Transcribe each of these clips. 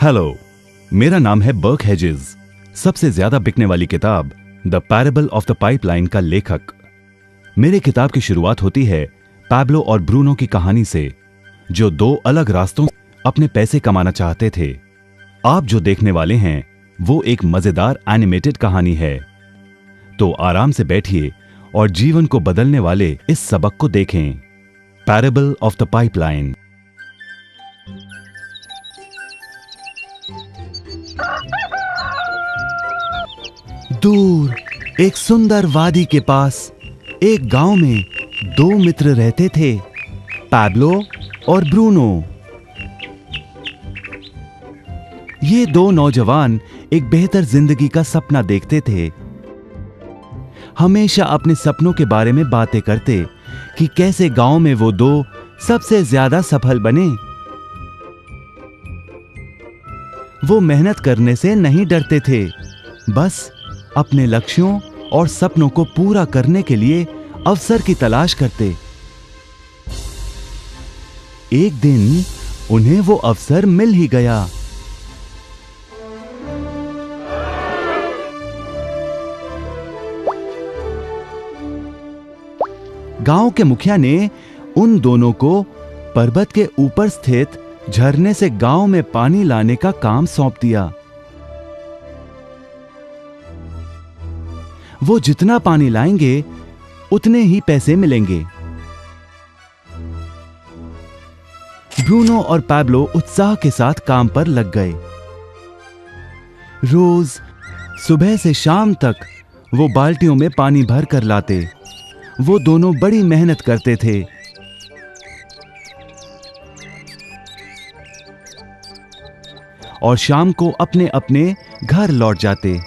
Hello, मेरा नाम है बर्क हेजेस। सबसे ज्यादा बिकने वाली किताब the parable of the pipeline का लेखक। मेरे किताब की शुरुआत होती है पैब्लो और ब्रूनो की कहानी से, जो दो अलग रास्तों अपने पैसे कमाना चाहते थे। आप जो देखने वाले हैं वो एक मजेदार एनिमेटेड कहानी है। तो आराम से बैठिए और जीवन को बदलने वाले इस सबक को देखें, पैरेबल ऑफ द पाइपलाइन। दूर एक सुंदर वादी के पास एक गांव में दो मित्र रहते थे, पैब्लो और ब्रूनो। ये दो नौजवान एक बेहतर जिंदगी का सपना देखते थे। हमेशा अपने सपनों के बारे में बातें करते कि कैसे गांव में वो दो सबसे ज्यादा सफल बने। वो मेहनत करने से नहीं डरते थे, बस अपने लक्ष्यों और सपनों को पूरा करने के लिए अवसर की तलाश करते। एक दिन उन्हें वो अवसर मिल ही गया। गांव के मुखिया ने उन दोनों को पर्वत के ऊपर स्थित झरने से गांव में पानी लाने का काम सौंप दिया। वो जितना पानी लाएंगे उतने ही पैसे मिलेंगे। ब्रूनो और पैब्लो उत्साह के साथ काम पर लग गए। रोज सुबह से शाम तक वो बाल्टियों में पानी भर कर लाते। वो दोनों बड़ी मेहनत करते थे। और शाम को अपने अपने घर लौट जाते।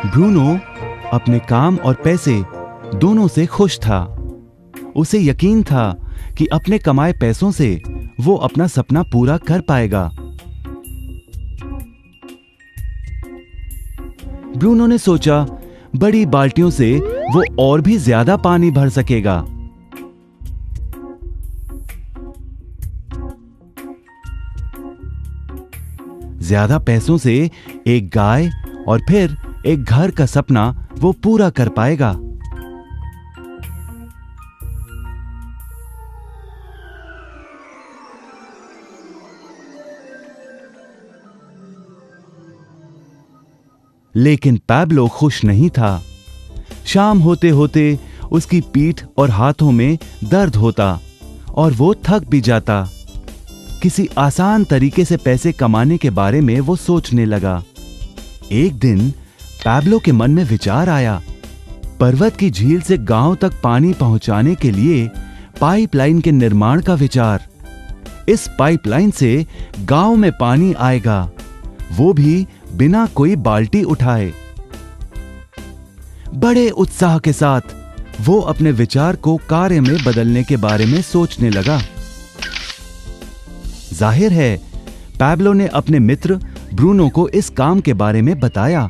ब्रूनो अपने काम और पैसे दोनों से खुश था। उसे यकीन था कि अपने कमाए पैसों से वो अपना सपना पूरा कर पाएगा। ब्रूनो ने सोचा बड़ी बाल्टियों से वो और भी ज्यादा पानी भर सकेगा। ज्यादा पैसों से एक गाय और फिर एक घर का सपना वो पूरा कर पाएगा। लेकिन पैब्लो खुश नहीं था। शाम होते होते उसकी पीठ और हाथों में दर्द होता और वो थक भी जाता। किसी आसान तरीके से पैसे कमाने के बारे में वो सोचने लगा। एक दिन पैब्लो के मन में विचार आया, पर्वत की झील से गांव तक पानी पहुंचाने के लिए पाइपलाइन के निर्माण का विचार। इस पाइपलाइन से गांव में पानी आएगा, वो भी बिना कोई बाल्टी उठाए। बड़े उत्साह के साथ वो अपने विचार को कार्य में बदलने के बारे में सोचने लगा। जाहिर है पैब्लो ने अपने मित्र ब्रूनो को इस काम के बारे में बताया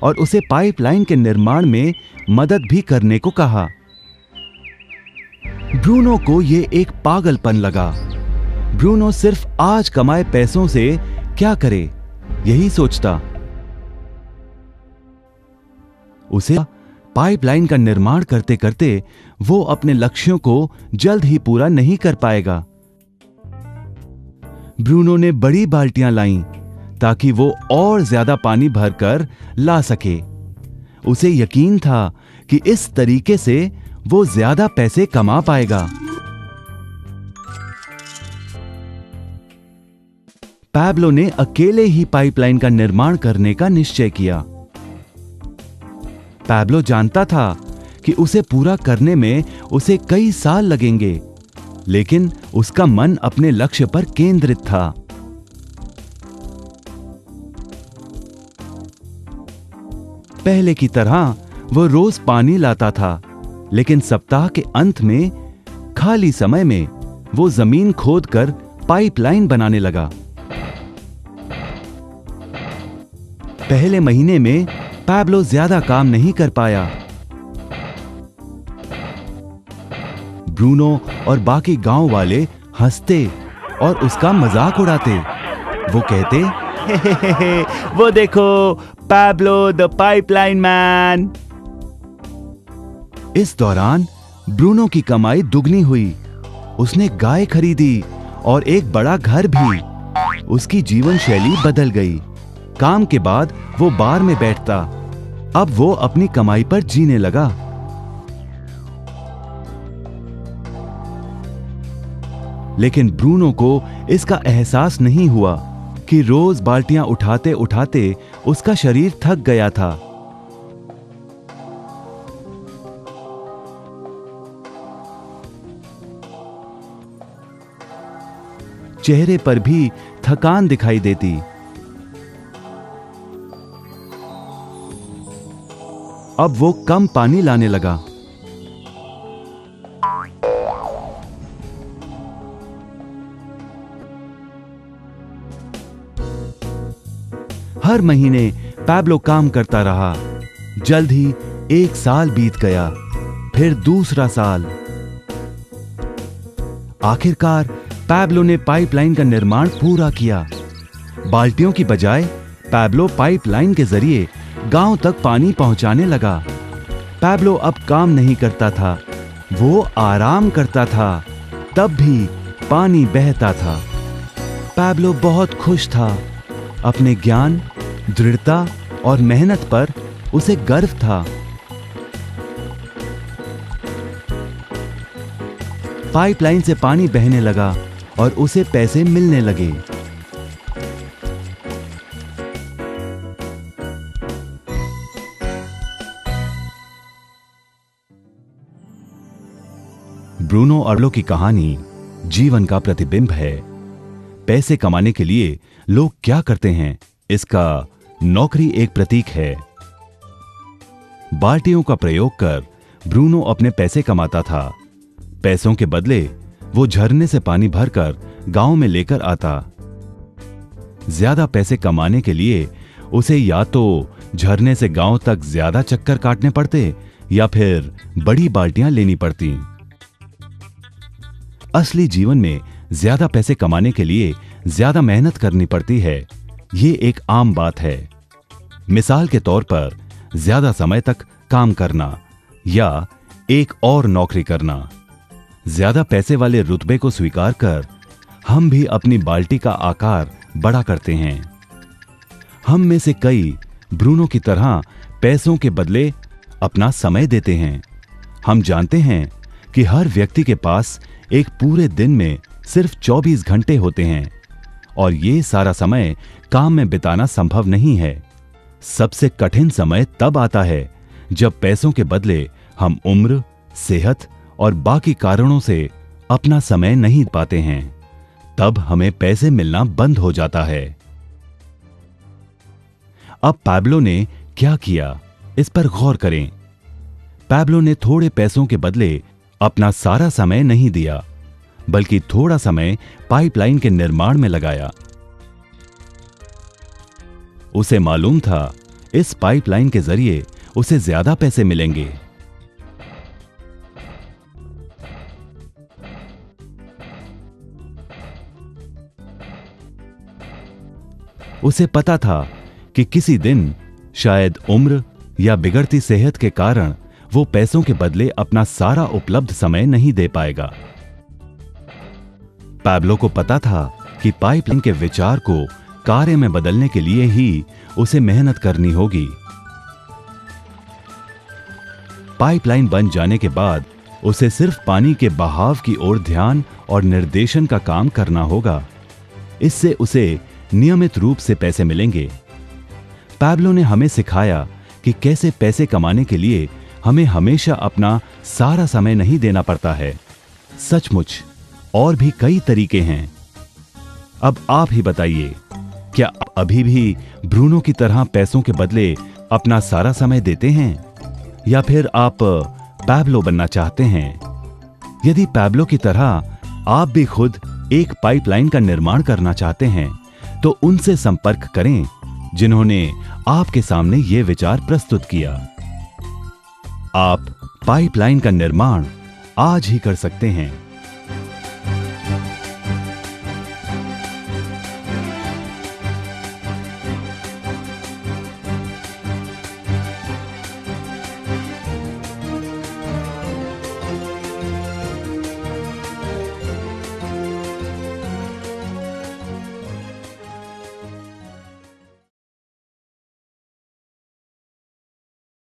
और उसे पाइपलाइन के निर्माण में मदद भी करने को कहा। ब्रूनो को यह एक पागलपन लगा। ब्रूनो सिर्फ आज कमाए पैसों से क्या करे, यही सोचता। उसे पाइपलाइन का निर्माण करते करते वो अपने लक्ष्यों को जल्द ही पूरा नहीं कर पाएगा। ब्रूनो ने बड़ी बाल्टियां लाईं ताकि वो और ज्यादा पानी भरकर ला सके। उसे यकीन था कि इस तरीके से वो ज्यादा पैसे कमा पाएगा। पैब्लो ने अकेले ही पाइपलाइन का निर्माण करने का निश्चय किया। पैब्लो जानता था कि उसे पूरा करने में उसे कई साल लगेंगे, लेकिन उसका मन अपने लक्ष्य पर केंद्रित था। पहले की तरह वो रोज पानी लाता था, लेकिन सप्ताह के अंत में खाली समय में वो जमीन खोदकर पाइपलाइन बनाने लगा। पहले महीने में पैब्लो ज्यादा काम नहीं कर पाया। ब्रूनो और बाकी गांव वाले हंसते और उसका मजाक उड़ाते। वो कहते, हे, वो देखो पैब्लो द पाइपलाइन मैन। इस दौरान ब्रूनो की कमाई दुगनी हुई। उसने गाय खरीदी और एक बड़ा घर भी। उसकी जीवन शैली बदल गई। काम के बाद वो बार में बैठता। अब वो अपनी कमाई पर जीने लगा। लेकिन ब्रूनो को इसका एहसास नहीं हुआ कि रोज बाल्टियां उठाते उठाते उसका शरीर थक गया था। चेहरे पर भी थकान दिखाई देती। अब वो कम पानी लाने लगा। हर महीने पैब्लो काम करता रहा। जल्द ही 1 साल बीत गया, फिर दूसरा साल। आखिरकार पैब्लो ने पाइपलाइन का निर्माण पूरा किया। बाल्टियों की बजाय पैब्लो पाइपलाइन के जरिए गांव तक पानी पहुंचाने लगा। पैब्लो अब काम नहीं करता था, वो आराम करता था। तब भी पानी बहता था। पैब्लो बहुत खुश था। अपने ज्ञान, दृढ़ता और मेहनत पर उसे गर्व था। पाइपलाइन से पानी बहने लगा और उसे पैसे मिलने लगे। ब्रूनो और पैब्लो की कहानी जीवन का प्रतिबिंब है। पैसे कमाने के लिए लोग क्या करते हैं, इसका नौकरी एक प्रतीक है। बाल्टियों का प्रयोग कर ब्रूनो अपने पैसे कमाता था। पैसों के बदले वो झरने से पानी भरकर गांव में लेकर आता। ज्यादा पैसे कमाने के लिए उसे या तो झरने से गांव तक ज्यादा चक्कर काटने पड़ते या फिर बड़ी बाल्टियां लेनी पड़ती। असली जीवन में ज्यादा पैसे कमाने के लिए ज्यादा मेहनत करनी पड़ती है। ये एक आम बात है। मिसाल के तौर पर ज्यादा समय तक काम करना या एक और नौकरी करना। ज्यादा पैसे वाले रुतबे को स्वीकार कर हम भी अपनी बाल्टी का आकार बड़ा करते हैं। हम में से कई ब्रूनो की तरह पैसों के बदले अपना समय देते हैं। हम जानते हैं कि हर व्यक्ति के पास एक पूरे दिन में सिर्फ 24 घंटे होते हैं और ये सारा समय काम में बिताना संभव नहीं है। सबसे कठिन समय तब आता है जब पैसों के बदले हम उम्र, सेहत और बाकी कारणों से अपना समय नहीं पाते हैं। तब हमें पैसे मिलना बंद हो जाता है। अब पैब्लो ने क्या किया, इस पर गौर करें। पैब्लो ने थोड़े पैसों के बदले अपना सारा समय नहीं दिया, बल्कि थोड़ा समय पाइपलाइन के निर्माण में लगाया। उसे मालूम था इस पाइपलाइन के जरिए उसे ज्यादा पैसे मिलेंगे। उसे पता था कि किसी दिन शायद उम्र या बिगड़ती सेहत के कारण वो पैसों के बदले अपना सारा उपलब्ध समय नहीं दे पाएगा। पैब्लो को पता था कि पाइपलाइन के विचार को कार्य में बदलने के लिए ही उसे मेहनत करनी होगी। पाइपलाइन बन जाने के बाद उसे सिर्फ पानी के बहाव की ओर ध्यान और निर्देशन का काम करना होगा। इससे उसे नियमित रूप से पैसे मिलेंगे। पैब्लो ने हमें सिखाया कि कैसे पैसे कमाने के लिए हमें हमेशा अपना सारा समय नहीं देना पड़ता है। सचमुच और भी कई तरीके हैं। अब आप ही बताइए, क्या आप अभी भी ब्रूनो की तरह पैसों के बदले अपना सारा समय देते हैं या फिर आप पैब्लो बनना चाहते हैं? यदि पैब्लो की तरह आप भी खुद एक पाइपलाइन का निर्माण करना चाहते हैं तो उनसे संपर्क करें जिन्होंने आपके सामने यह विचार प्रस्तुत किया। आप पाइपलाइन का निर्माण आज ही कर सकते हैं।